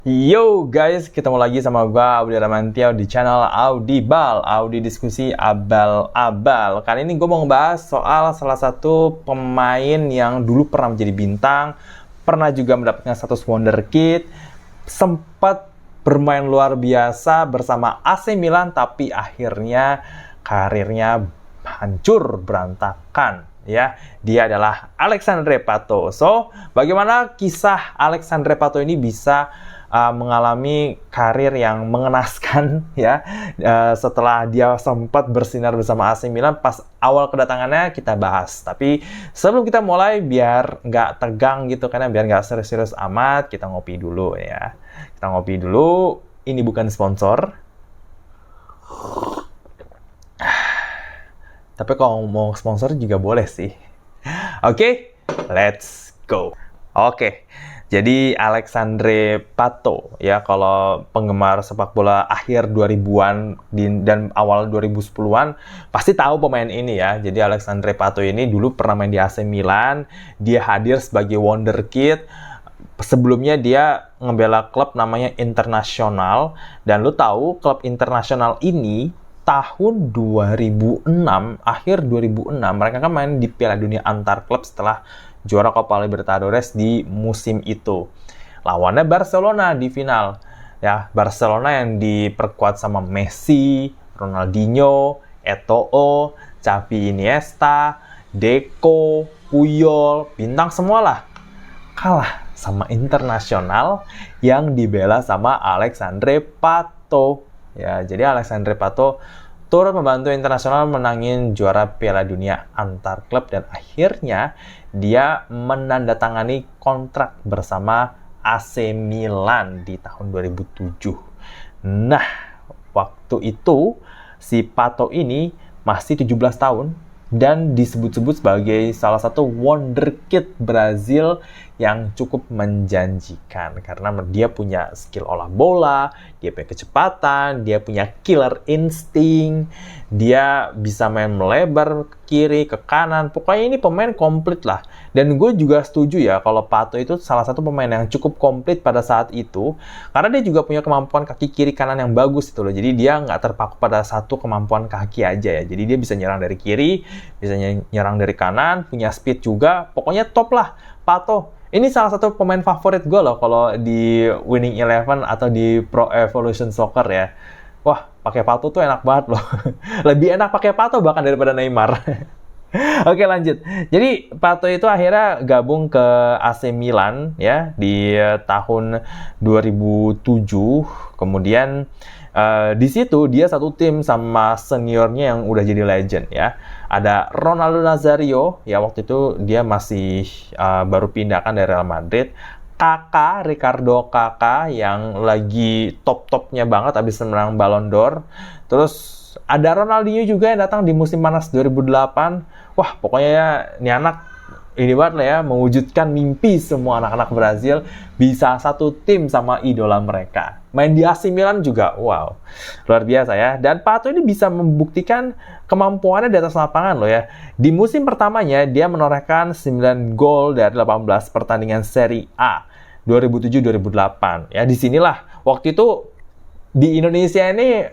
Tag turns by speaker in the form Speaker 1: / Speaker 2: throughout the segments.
Speaker 1: Yo guys, ketemu lagi sama gua Audi Ramantiau di channel Audibal, Audi Diskusi Abal-Abal. Kali ini gue mau ngebahas soal salah satu pemain yang dulu pernah menjadi bintang, pernah juga mendapatkan status wonderkid, sempat bermain luar biasa bersama AC Milan, tapi akhirnya karirnya hancur berantakan. Ya, dia adalah Alexandre Pato. So, bagaimana kisah Alexandre Pato ini bisa mengalami karir yang mengenaskan ya, setelah dia sempat bersinar bersama AC Milan? Pas awal kedatangannya kita bahas, tapi sebelum kita mulai, biar nggak tegang gitu, karena biar nggak serius-serius amat, kita ngopi dulu ya. Kita ngopi dulu. Ini bukan sponsor, tapi kalau mau sponsor juga boleh sih. Oke, let's go. Oke, jadi Alexandre Pato ya, kalau penggemar sepak bola akhir 2000-an dan awal 2010-an pasti tahu pemain ini ya. Jadi Alexandre Pato ini dulu pernah main di AC Milan, dia hadir sebagai wonderkid. Sebelumnya dia ngebela klub namanya Internacional, dan lu tahu klub Internacional ini tahun 2006, akhir 2006 mereka kan main di Piala Dunia antar klub setelah juara Copa Libertadores di musim itu. Lawannya Barcelona di final. Ya, Barcelona yang diperkuat sama Messi, Ronaldinho, Eto'o, Xavi Iniesta, Deco, Puyol, bintang semualah. Kalah sama Internacional yang dibela sama Alexandre Pato. Ya, jadi Alexandre Pato turut membantu Internacional menangin juara Piala Dunia antar klub, dan akhirnya dia menandatangani kontrak bersama AC Milan di tahun 2007. Nah, waktu itu si Pato ini masih 17 tahun dan disebut-sebut sebagai salah satu wonderkid Brazil yang cukup menjanjikan karena dia punya skill olah bola, dia punya kecepatan, dia punya killer insting, dia bisa main melebar ke kiri, ke kanan. Pokoknya ini pemain komplit lah. Dan gue juga setuju ya kalau Pato itu salah satu pemain yang cukup komplit pada saat itu, karena dia juga punya kemampuan kaki kiri kanan yang bagus itu loh. Jadi dia nggak terpaku pada satu kemampuan kaki aja ya. Jadi dia bisa nyerang dari kiri, bisa nyerang dari kanan, punya speed juga. Pokoknya top lah Pato. Ini salah satu pemain favorit gue loh kalau di Winning Eleven atau di Pro Evolution Soccer ya. Wah, pakai Pato tuh enak banget loh. Lebih enak pakai Pato bahkan daripada Neymar. Oke, lanjut. Jadi Pato itu akhirnya gabung ke AC Milan ya di tahun 2007. Kemudian di situ dia satu tim sama seniornya yang udah jadi legend ya. Ada Ronaldo Nazario, ya waktu itu dia masih baru pindahkan dari Real Madrid. Kakak, Ricardo Kakak yang lagi top-topnya banget abis menang Ballon d'Or. Terus ada Ronaldinho juga yang datang di musim panas 2008. Wah, pokoknya ini anak ini banget lah ya, mewujudkan mimpi semua anak-anak Brazil bisa satu tim sama idola mereka. Main di AC Milan juga, wow, luar biasa ya. Dan Pato ini bisa membuktikan kemampuannya di atas lapangan loh ya. Di musim pertamanya, dia menorehkan 9 gol dari 18 pertandingan Serie A 2007-2008. Ya, disinilah waktu itu di Indonesia ini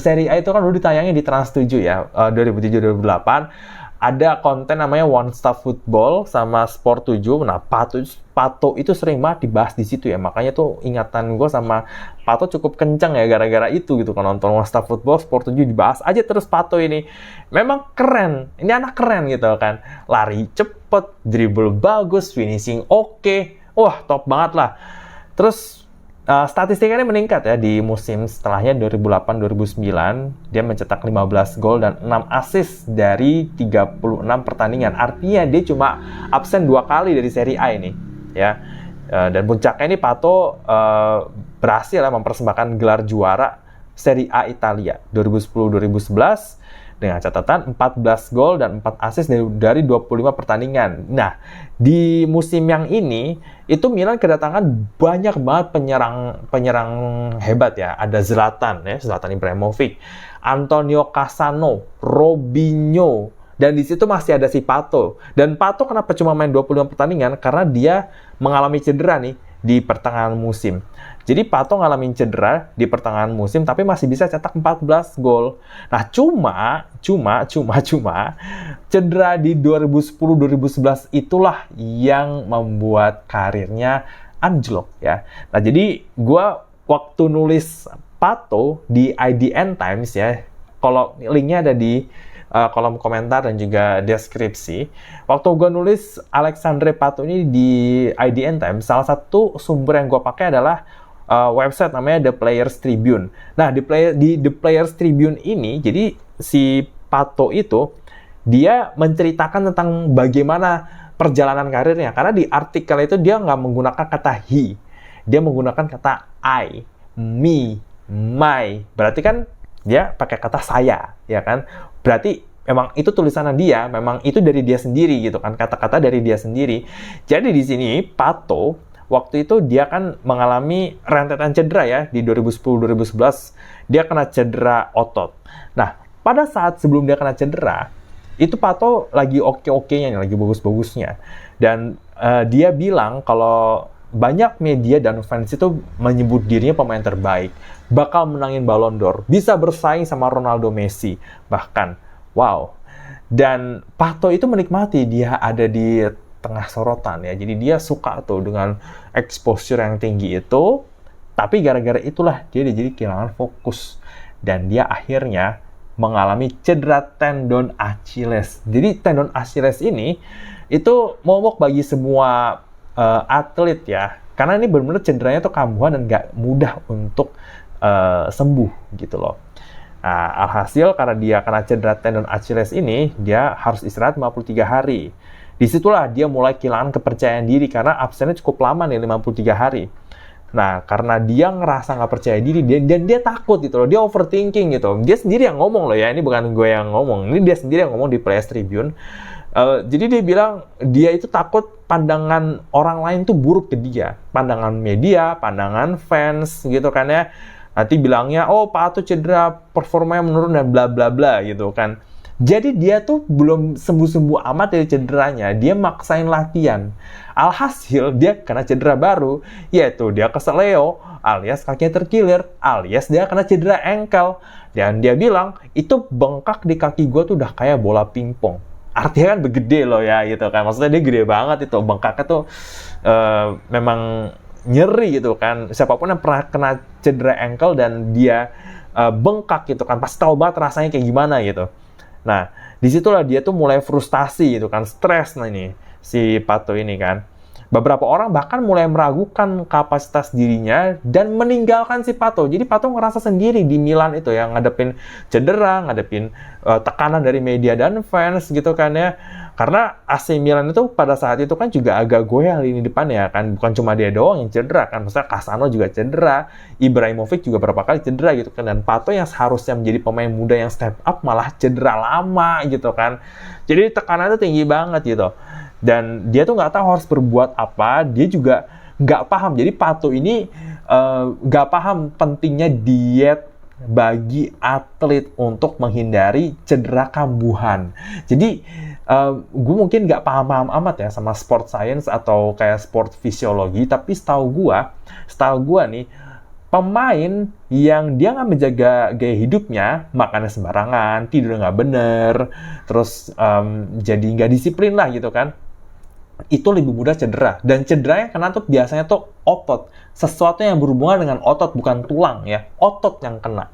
Speaker 1: Serie A itu kan dulu ditayangin di Trans 7 ya, 2007-2008. Ada konten namanya One Stop Football sama Sport 7. Nah, Pato itu sering banget dibahas di situ ya. Makanya tuh ingatan gue sama Pato cukup kencang ya gara-gara itu gitu. Kalau nonton One Stop Football, Sport 7 dibahas aja terus Pato ini. Memang keren. Ini anak keren gitu kan. Lari cepet, dribble bagus, finishing oke. Wah, top banget lah. Terus statistiknya meningkat ya di musim setelahnya 2008-2009. Dia mencetak 15 gol dan 6 assist dari 36 pertandingan. Artinya dia cuma absen 2 kali dari Serie A ini ya. Dan puncaknya ini Pato berhasil mempersembahkan gelar juara Serie A Italia 2010-2011 dengan catatan 14 gol dan 4 assist dari 25 pertandingan. Nah, di musim yang ini itu Milan kedatangan banyak banget penyerang hebat ya. Ada Zlatan Ibrahimovic, Antonio Cassano, Robinho, dan di situ masih ada si Pato. Dan Pato kenapa cuma main 25 pertandingan? Karena dia mengalami cedera nih di pertengahan musim. Jadi Pato ngalamin cedera di pertengahan musim tapi masih bisa cetak 14 gol. Nah, cuma cedera di 2010-2011 itulah yang membuat karirnya anjlok ya. Nah, jadi gua waktu nulis Pato di IDN Times ya, kalau linknya ada di kolom komentar dan juga deskripsi. Waktu gue nulis Alexandre Pato ini di IDN Times, salah satu sumber yang gue pakai adalah website namanya The Players Tribune. Nah, di The Players Tribune ini, jadi si Pato itu, dia menceritakan tentang bagaimana perjalanan karirnya. Karena di artikel itu dia nggak menggunakan kata he. Dia menggunakan kata I, me, my. Berarti kan dia pakai kata saya, ya kan? Berarti memang itu tulisannya dia, memang itu dari dia sendiri gitu kan, kata-kata dari dia sendiri. Jadi di sini Pato waktu itu dia kan mengalami rentetan cedera ya di 2010-2011, dia kena cedera otot. Nah, pada saat sebelum dia kena cedera, itu Pato lagi oke-okenya nih, lagi bagus-bagusnya. Dan dia bilang kalau banyak media dan fans itu menyebut dirinya pemain terbaik, bakal menangin Ballon d'Or, bisa bersaing sama Ronaldo, Messi, bahkan. Wow. Dan Pato itu menikmati dia ada di tengah sorotan ya. Jadi dia suka tuh dengan exposure yang tinggi itu, tapi gara-gara itulah dia jadi kehilangan fokus. Dan dia akhirnya mengalami cedera tendon Achilles. Jadi tendon Achilles ini itu momok bagi semua atlet ya, karena ini benar-benar cederanya tuh kambuhan dan nggak mudah untuk sembuh gitu loh. Nah, alhasil karena dia kena cedera tendon Achilles ini, dia harus istirahat 53 hari. Disitulah dia mulai kehilangan kepercayaan diri karena absennya cukup lama nih, 53 hari. Nah, karena dia ngerasa nggak percaya diri, dan dia takut gitu loh, dia overthinking gitu. Dia sendiri yang ngomong loh ya, ini bukan gue yang ngomong, ini dia sendiri yang ngomong di Players Tribune. Jadi dia bilang dia itu takut pandangan orang lain tuh buruk ke dia, pandangan media, pandangan fans gitu kan ya. Nanti bilangnya, oh Pato cedera, performanya menurun dan bla bla bla gitu kan. Jadi dia tuh belum sembuh-sembuh amat dari cederanya, dia maksain latihan. Alhasil dia kena cedera baru, yaitu dia keseleo, alias kakinya terkilir, alias dia kena cedera ankle. Dan dia bilang, itu bengkak di kaki gue tuh udah kayak bola pingpong. Artinya kan begede loh ya gitu kan, maksudnya dia gede banget itu, bengkaknya tuh memang nyeri gitu kan. Siapapun yang pernah kena cedera ankle dan dia bengkak gitu kan, pasti tahu banget rasanya kayak gimana gitu. Nah, disitulah dia tuh mulai frustasi gitu kan, stres nah ini si Pato ini kan. Beberapa orang bahkan mulai meragukan kapasitas dirinya dan meninggalkan si Pato. Jadi Pato ngerasa sendiri di Milan itu ya, ngadepin cedera, ngadepin tekanan dari media dan fans gitu kan ya. Karena AC Milan itu pada saat itu kan juga agak goyah lini depannya kan. Bukan cuma dia doang yang cedera kan. Maksudnya Cassano juga cedera, Ibrahimovic juga berapa kali cedera gitu kan. Dan Pato yang seharusnya menjadi pemain muda yang step up malah cedera lama gitu kan. Jadi tekanannya tinggi banget gitu. Dan dia tuh nggak tahu harus berbuat apa, dia juga nggak paham. Jadi Pato ini nggak paham pentingnya diet bagi atlet untuk menghindari cedera kambuhan. Jadi gue mungkin nggak paham-paham amat ya sama sport science atau kayak sport fisiologi, tapi setahu gue nih, pemain yang dia nggak menjaga gaya hidupnya, makannya sembarangan, tidur nggak bener, terus jadi nggak disiplin lah gitu kan, itu lebih mudah cedera. Dan cederanya kena tuh biasanya tuh otot. Sesuatu yang berhubungan dengan otot, bukan tulang ya. Otot yang kena.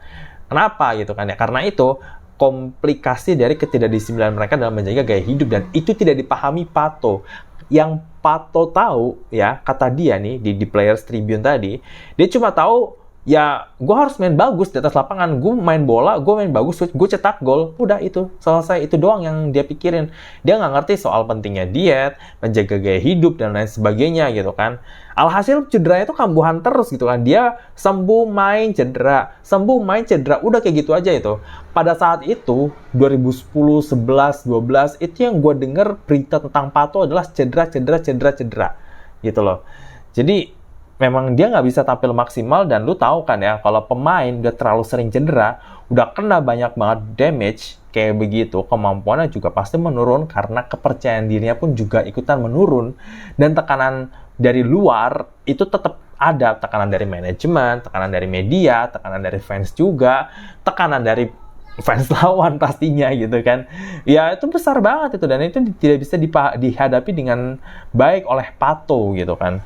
Speaker 1: Kenapa gitu kan ya? Karena itu komplikasi dari ketidakdisiplinan mereka dalam menjaga gaya hidup. Dan itu tidak dipahami Pato. Yang Pato tahu ya, kata dia nih di Players Tribune tadi, dia cuma tahu ya gue harus main bagus di atas lapangan, gue main bola, gue main bagus, gue cetak gol, udah itu selesai. Itu doang yang dia pikirin. Dia nggak ngerti soal pentingnya diet, menjaga gaya hidup dan lain sebagainya gitu kan. Alhasil cederanya itu kambuhan terus gitu kan. Dia sembuh main cedera, sembuh main cedera, udah kayak gitu aja itu. Pada saat itu 2010, 11, 12 itu yang gue denger berita tentang Pato adalah cedera gitu loh. Jadi memang dia nggak bisa tampil maksimal. Dan lu tahu kan ya, kalau pemain udah terlalu sering cedera, udah kena banyak banget damage kayak begitu, kemampuannya juga pasti menurun karena kepercayaan dirinya pun juga ikutan menurun. Dan tekanan dari luar itu tetap ada tekanan dari manajemen, tekanan dari media, tekanan dari fans juga, tekanan dari fans lawan pastinya gitu kan. Ya itu besar banget itu, dan itu tidak bisa dihadapi dengan baik oleh Pato gitu kan.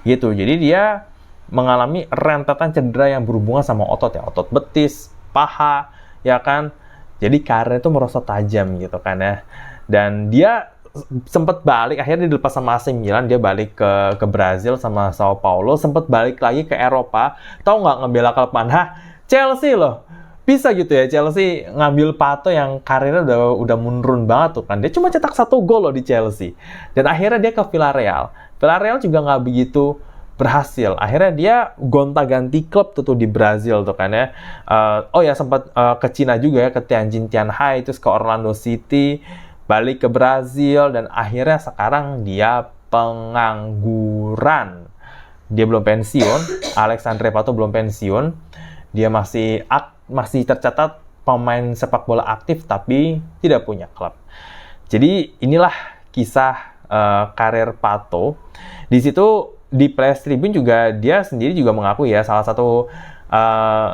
Speaker 1: Gitu. Jadi dia mengalami rentetan cedera yang berhubungan sama otot ya, otot betis, paha, ya kan. Jadi karirnya itu merosot tajam gitu kan ya. Dan dia sempat balik, akhirnya dilepas sama AC Milan, dia balik ke Brazil sama Sao Paulo, sempat balik lagi ke Eropa. Tahu nggak ngebela klub mana? Chelsea loh. Bisa gitu ya, Chelsea ngambil Pato yang karirnya udah menurun banget tuh kan. Dia cuma cetak 1 gol loh di Chelsea. Dan akhirnya dia ke Villarreal. Villarreal juga nggak begitu berhasil. Akhirnya dia gonta-ganti klub tuh di Brazil tuh kan ya. Oh ya, sempat ke Cina juga ya, ke Tianjin Tianhai, terus ke Orlando City, balik ke Brazil, dan akhirnya sekarang dia pengangguran. Dia belum pensiun, Alexandre Pato belum pensiun. Dia masih tercatat pemain sepak bola aktif tapi tidak punya klub. Jadi inilah kisah karir Pato. Di situ di Players Tribune juga dia sendiri juga mengaku ya, salah satu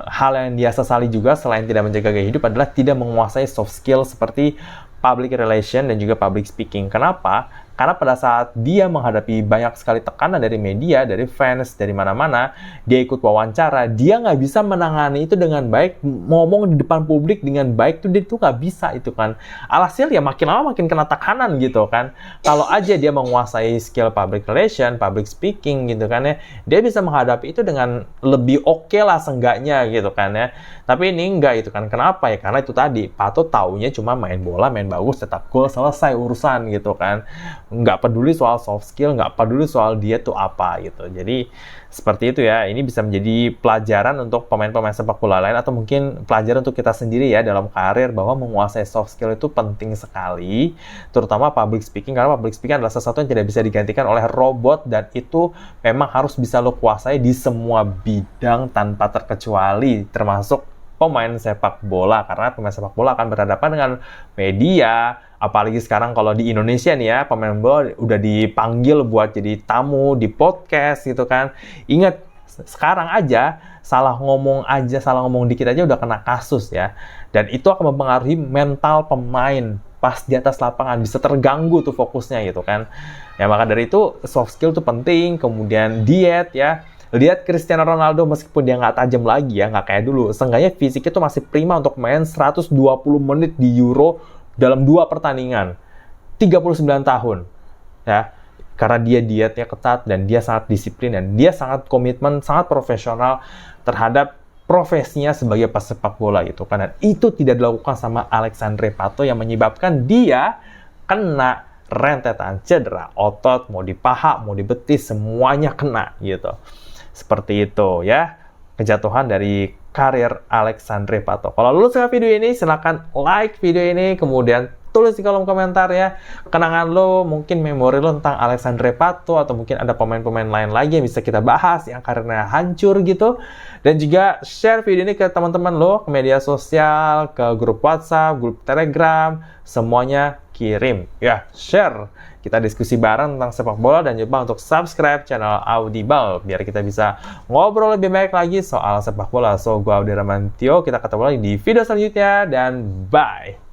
Speaker 1: hal yang dia sesali juga selain tidak menjaga gaya hidup adalah tidak menguasai soft skill seperti public relation dan juga public speaking. Kenapa? Karena pada saat dia menghadapi banyak sekali tekanan dari media, dari fans, dari mana-mana, dia ikut wawancara, dia nggak bisa menangani itu dengan baik, ngomong di depan publik dengan baik, dia tuh nggak bisa itu kan. Alhasil ya makin lama makin kena tekanan gitu kan. Kalau aja dia menguasai skill public relation, public speaking gitu kan ya, dia bisa menghadapi itu dengan lebih oke lah seenggaknya gitu kan ya. Tapi ini enggak itu kan. Kenapa ya? Karena itu tadi, Pato taunya cuma main bola, main bagus, cetak gol, selesai urusan gitu kan. Nggak peduli soal soft skill, nggak peduli soal dia tuh apa gitu. Jadi seperti itu ya. Ini bisa menjadi pelajaran untuk pemain-pemain sepak bola lain, atau mungkin pelajaran untuk kita sendiri ya dalam karir, bahwa menguasai soft skill itu penting sekali, terutama public speaking, karena public speaking adalah sesuatu yang tidak bisa digantikan oleh robot, dan itu memang harus bisa lo kuasai di semua bidang tanpa terkecuali, termasuk pemain sepak bola, karena pemain sepak bola akan berhadapan dengan media, apalagi sekarang kalau di Indonesia nih ya, pemain bola udah dipanggil buat jadi tamu di podcast gitu kan. Ingat, sekarang aja salah ngomong dikit aja udah kena kasus ya. Dan itu akan mempengaruhi mental pemain pas di atas lapangan, bisa terganggu tuh fokusnya gitu kan. Ya maka dari itu soft skill tuh penting, kemudian diet ya. Lihat Cristiano Ronaldo, meskipun dia nggak tajam lagi ya, nggak kayak dulu, seenggaknya fisiknya tuh masih prima untuk main 120 menit di Euro dalam 2 pertandingan. 39 tahun. Ya. Karena dia dietnya ketat, dan dia sangat disiplin, dan dia sangat komitmen, sangat profesional terhadap profesinya sebagai pesepak bola gitu kan. Dan itu tidak dilakukan sama Alexandre Pato, yang menyebabkan dia kena rentetan cedera otot, mau di paha, mau di betis, semuanya kena gitu. Seperti itu ya, kejatuhan dari karir Alexandre Pato. Kalau lu suka video ini, silahkan like video ini, kemudian tulis di kolom komentar ya kenangan lo, mungkin memori lo tentang Alexandre Pato, atau mungkin ada pemain-pemain lain lagi yang bisa kita bahas yang karirnya hancur gitu. Dan juga share video ini ke teman-teman lo, ke media sosial, ke grup WhatsApp, grup Telegram, semuanya kirim ya, share. Kita diskusi bareng tentang sepak bola, dan coba untuk subscribe channel Audible biar kita bisa ngobrol lebih baik lagi soal sepak bola. So, gue Audi Ramantio, kita ketemu lagi di video selanjutnya, dan bye!